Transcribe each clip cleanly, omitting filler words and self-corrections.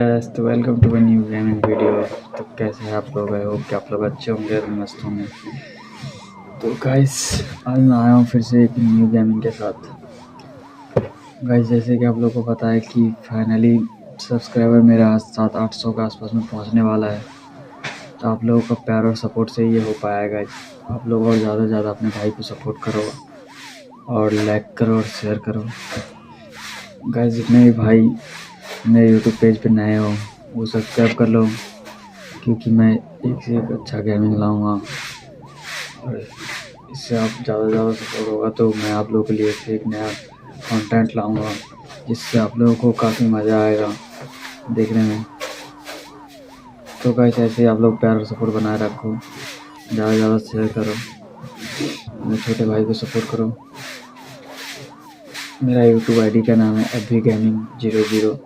तो welcome to a new gaming video. तो कैसे हैं आप लोग? आई होप कि आप लोग अच्छे होंगे और मस्त होंगे। तो गाइस, आज मैं आया हूँ फिर से एक न्यू गेमिंग के साथ। गाइस, जैसे कि आप लोगों को पता है कि फाइनली सब्सक्राइबर मेरा 700-800 के आसपास में पहुँचने वाला है। तो आप लोगों का प्यार और सपोर्ट से ये हो पाया है गाइस। आप लोग और ज़्यादा से ज़्यादा अपने भाई को सपोर्ट करो और लाइक करो और शेयर करो। गाइस, जितने भी भाई मेरे यूट्यूब पेज पे नए हो वो सब्सक्राइब कर लो, क्योंकि मैं एक से एक अच्छा गेमिंग लाऊंगा और इससे आप ज़्यादा से ज़्यादा सपोर्ट होगा तो मैं आप लोगों के लिए फिर एक नया कंटेंट लाऊंगा, जिससे आप लोगों को काफ़ी मज़ा आएगा देखने में। तो गाइस, ऐसे ही आप लोग प्यार और सपोर्ट बनाए रखो, ज़्यादा से ज़्यादा शेयर करो, मेरे छोटे भाई को सपोर्ट करो। मेरा यूट्यूब आईडी का नाम है अभी गेमिंग 00,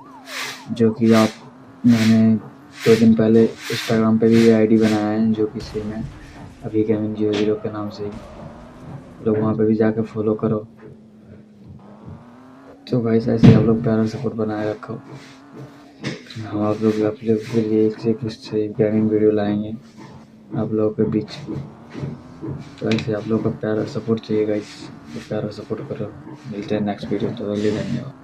जो कि मैंने 2 दिन पहले इंस्टाग्राम पे भी आईडी बनाया है, जो कि सेम है अभी गेमिंग 00 के नाम से ही। लोग वहाँ पे भी जाकर फॉलो करो। तो भाई, ऐसे आप लोग प्यार और सपोर्ट बनाए रखो। हम आप लोग के लिए एक से एक गेमिंग वीडियो लाएंगे आप लोगों के बीच। तो ऐसे आप लोग का प्यार और सपोर्ट चाहिए गाइस, तो प्यार और सपोर्ट करो। मिलते हैं नेक्स्ट वीडियो, तो धन्यवाद।